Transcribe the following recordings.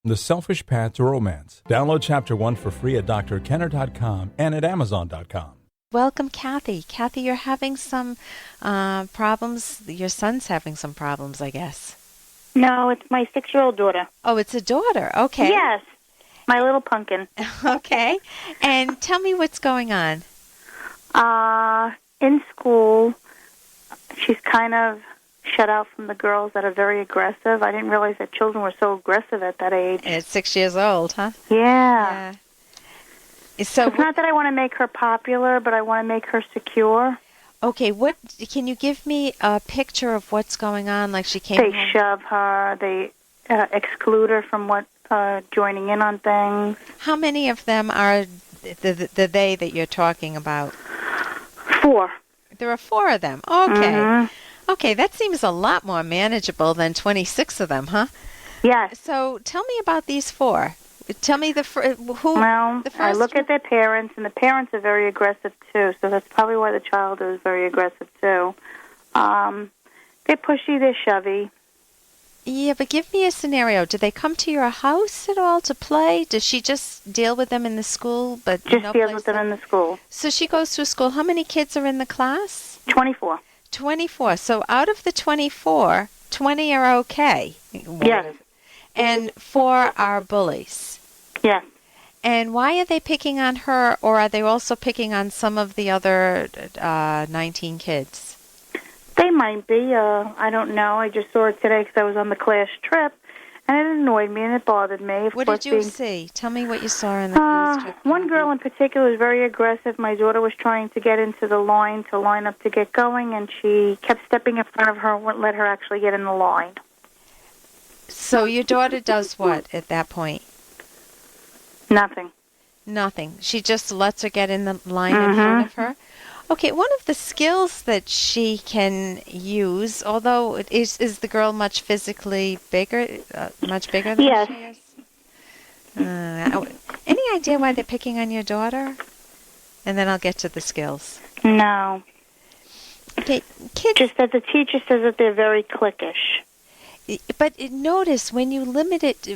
The Selfish Path to Romance. Download Chapter 1 for free at drkenner.com and at amazon.com. Welcome, Kathy. Kathy, you're having some problems. Your son's having some problems, I guess. No, it's my 6-year-old daughter. Oh, it's a daughter. Okay. Yes, my little pumpkin. Okay. And tell me what's going on. In school, she's kind of shut out from the girls that are very aggressive. I didn't realize that children were so aggressive at that age. And it's 6 years old, huh? Yeah. So it's not that I want to make her popular, but I want to make her secure. Okay, can you give me a picture of what's going on? Like she came They home? shove her. They exclude her from joining in on things. How many of them are the they that you're talking about? 4. There are 4 of them. Okay. Mm-hmm. Okay, that seems a lot more manageable than 26 of them, huh? Yes. So tell me about these 4. Tell me who. Well, the first I look at their parents, and the parents are very aggressive too. So that's probably why the child is very aggressive too. They're pushy, they're shovey. Yeah, but give me a scenario. Do they come to your house at all to play? Does she just deal with them in the school? But just deals with them in the school. So she goes to school. How many kids are in the class? 24. 24. So out of the 24, 20 are okay. Yes. And 4 are bullies. Yes. And why are they picking on her, or are they also picking on some of the other 19 kids? They might be. I don't know. I just saw it today because I was on the class trip, and it annoyed me and it bothered me. What did you see? Tell me what you saw in the class trip. One girl in particular was very aggressive. My daughter was trying to get into the line to line up to get going, and she kept stepping in front of her and wouldn't let her actually get in the line. So your daughter does what at that point? Nothing. Nothing. She just lets her get in the line in front of her? Okay, one of the skills that she can use, although is the girl much physically bigger, much bigger than yes. she is? Any idea why they're picking on your daughter? And then I'll get to the skills. No. Okay, kids. Just that the teacher says that they're very cliquish. But notice when you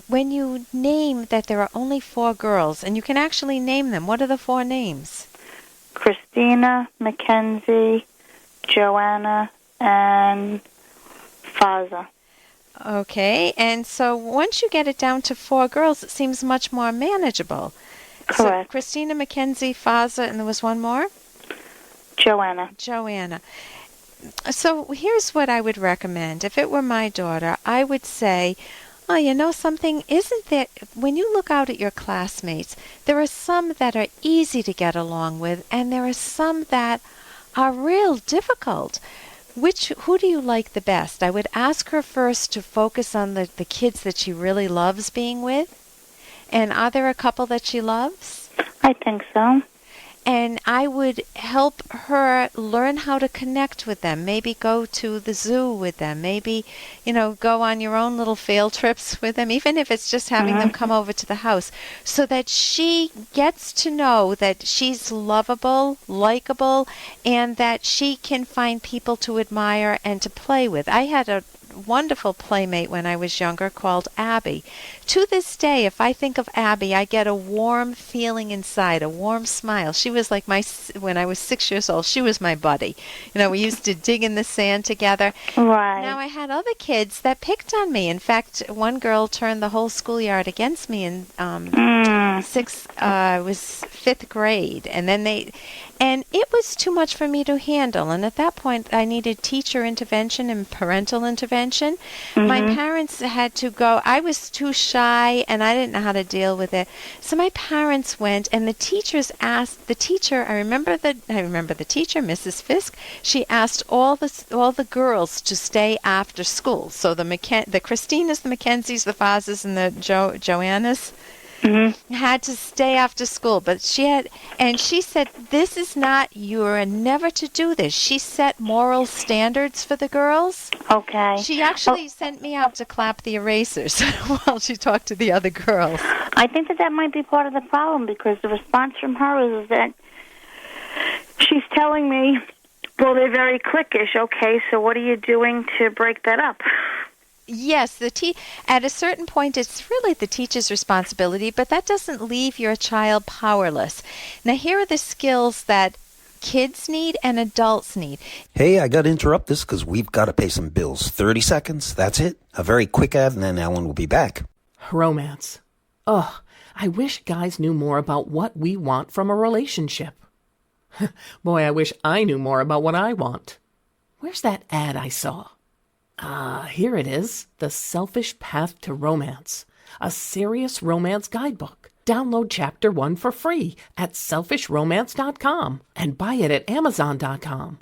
when you name that there are only 4 girls, and you can actually name them. What are the 4 names? Christina, Mackenzie, Joanna, and Faza. Okay, and so once you get it down to 4 girls, it seems much more manageable. Correct. So Christina, Mackenzie, Faza, and there was one more? Joanna. So here's what I would recommend. If it were my daughter, I would say, oh, you know something? Isn't there, when you look out at your classmates, there are some that are easy to get along with, and there are some that are real difficult. Who do you like the best? I would ask her first to focus on the kids that she really loves being with. And are there a couple that she loves? I think so. And I would help her learn how to connect with them. Maybe go to the zoo with them. Maybe, go on your own little field trips with them, even if it's just having them come over to the house, so that she gets to know that she's lovable, likable, and that she can find people to admire and to play with. I had a wonderful playmate when I was younger called Abby. To this day, if I think of Abby, I get a warm feeling inside, a warm smile. She was like when I was 6 years old, she was my buddy. We used to dig in the sand together. Right. Now, I had other kids that picked on me. In fact, one girl turned the whole schoolyard against me in was 5th grade. And it was too much for me to handle. And at that point, I needed teacher intervention and parental intervention. My parents had to go. I was too shy, and I didn't know how to deal with it. So my parents went, and the teachers asked the teacher. I remember the teacher, Mrs. Fisk. She asked all the girls to stay after school. So the Christinas, the Mackenzies, the Fazes, and the Joannas. Had to stay after school, but she said, this is not, you're never to do this. She set moral standards for the girls. Okay. She actually sent me out to clap the erasers while she talked to the other girls. I think that might be part of the problem, because the response from her is that she's telling me, well, they're very cliquish. Okay, so what are you doing to break that up? Yes, at a certain point, it's really the teacher's responsibility, but that doesn't leave your child powerless. Now, here are the skills that kids need and adults need. Hey, I got to interrupt this because we've got to pay some bills. 30 seconds, that's it. A very quick ad, and then Ellen will be back. Romance. Ugh, I wish guys knew more about what we want from a relationship. Boy, I wish I knew more about what I want. Where's that ad I saw? Here it is. The Selfish Path to Romance. A serious romance guidebook. Download Chapter 1 for free at selfishromance.com and buy it at amazon.com.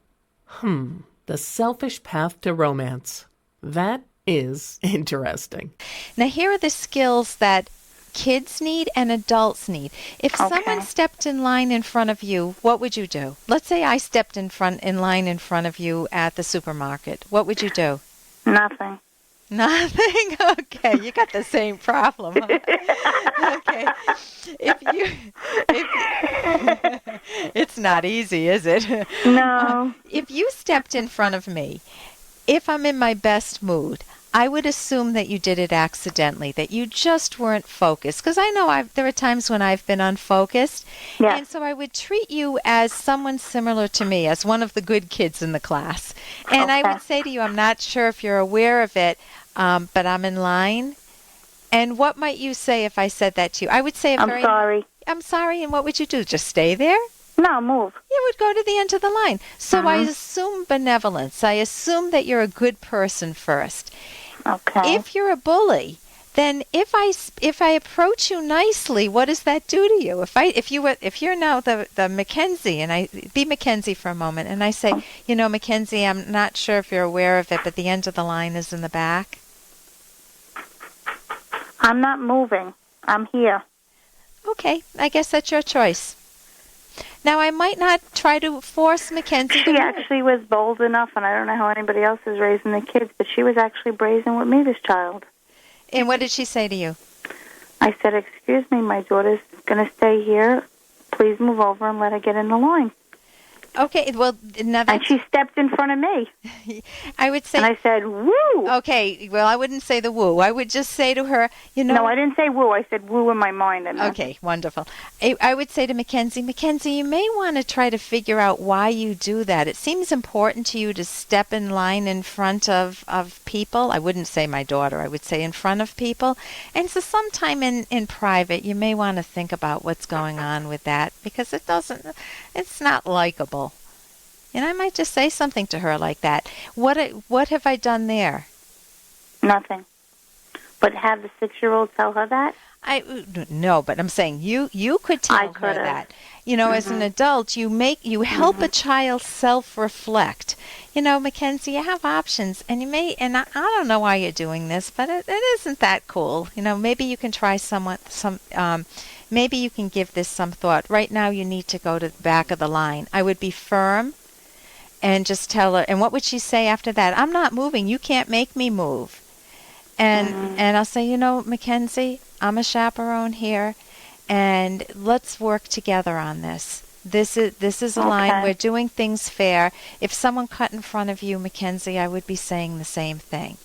The Selfish Path to Romance. That is interesting. Now, here are the skills that kids need and adults need. If someone stepped in line in front of you, what would you do? Let's say I stepped in line in front of you at the supermarket. What would you do? Nothing. Nothing? Okay, you got the same problem. Huh? Okay. It's not easy, is it? No. If you stepped in front of me, if I'm in my best mood, I would assume that you did it accidentally, that you just weren't focused. Because I know there are times when I've been unfocused. Yes. And so I would treat you as someone similar to me, as one of the good kids in the class. And I would say to you, I'm not sure if you're aware of it, but I'm in line. And what might you say if I said that to you? I would say, I'm sorry. I'm sorry, and what would you do? Just stay there? No, move. You would go to the end of the line. So I assume benevolence. I assume that you're a good person first. Okay. If you're a bully, then if I approach you nicely, what does that do to you? If you're now the Mackenzie, and I be Mackenzie for a moment, and I say, Mackenzie, I'm not sure if you're aware of it, but the end of the line is in the back. I'm not moving. I'm here. Okay, I guess that's your choice. Now, I might not try to force Mackenzie to She move. actually was bold enough, and I don't know how anybody else is raising the kids, but she was actually brazen with me, this child. And what did she say to you? I said, excuse me, my daughter's going to stay here. Please move over and let her get in the line. Okay, well, now And she stepped in front of me. I would say... And I said, woo! Okay, well, I wouldn't say the woo. I would just say to her, No, I didn't say woo. I said woo in my mind. Okay, wonderful. I would say to Mackenzie, you may want to try to figure out why you do that. It seems important to you to step in line in front of people. I wouldn't say my daughter. I would say in front of people. And so sometime in private, you may want to think about what's going on with that, because it's not likable. And I might just say something to her like that. What have I done there? Nothing. But have the 6-year-old tell her that? No, but I'm saying you could tell her that. As an adult, you help a child self-reflect. Mackenzie, you have options, and you may, and I don't know why you're doing this, but it isn't that cool. Maybe you can try maybe you can give this some thought. Right now, you need to go to the back of the line. I would be firm and just tell her. And what would she say after that? I'm not moving. You can't make me move. And I'll say, Mackenzie, I'm a chaperone here, and let's work together on this. This is a line. We're doing things fair. If someone cut in front of you, Mackenzie, I would be saying the same thing.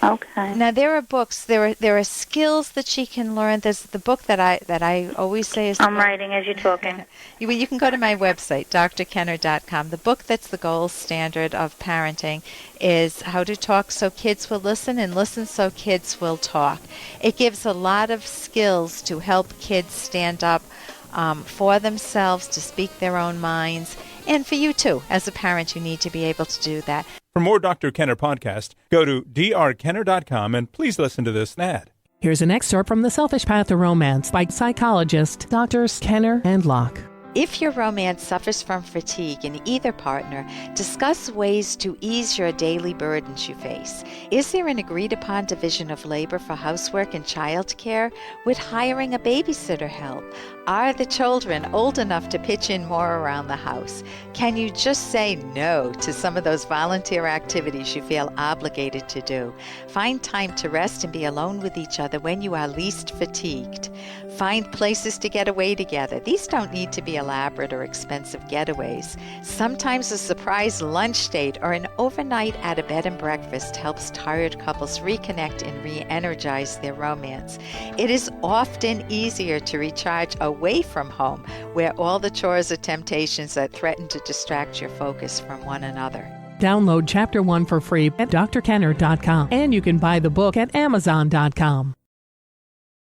Okay. Now there are books. There are skills that she can learn. There's the book that I always say is. I'm writing as you're talking. You can go to my website, drkenner.com. The book that's the gold standard of parenting is How to Talk So Kids Will Listen and Listen So Kids Will Talk. It gives a lot of skills to help kids stand up for themselves, to speak their own minds. And for you, too. As a parent, you need to be able to do that. For more Dr. Kenner podcast, go to drkenner.com and please listen to this ad. Here's an excerpt from The Selfish Path to Romance by psychologists Drs. Kenner and Locke. If your romance suffers from fatigue in either partner, discuss ways to ease your daily burdens you face. Is there an agreed-upon division of labor for housework and childcare? Would hiring a babysitter help? Are the children old enough to pitch in more around the house? Can you just say no to some of those volunteer activities you feel obligated to do? Find time to rest and be alone with each other when you are least fatigued. Find places to get away together. These don't need to be a elaborate or expensive getaways. Sometimes a surprise lunch date or an overnight at a bed and breakfast helps tired couples reconnect and re-energize their romance. It is often easier to recharge away from home, where all the chores or temptations that threaten to distract your focus from one another. Download Chapter 1 for free at drkenner.com, and you can buy the book at amazon.com.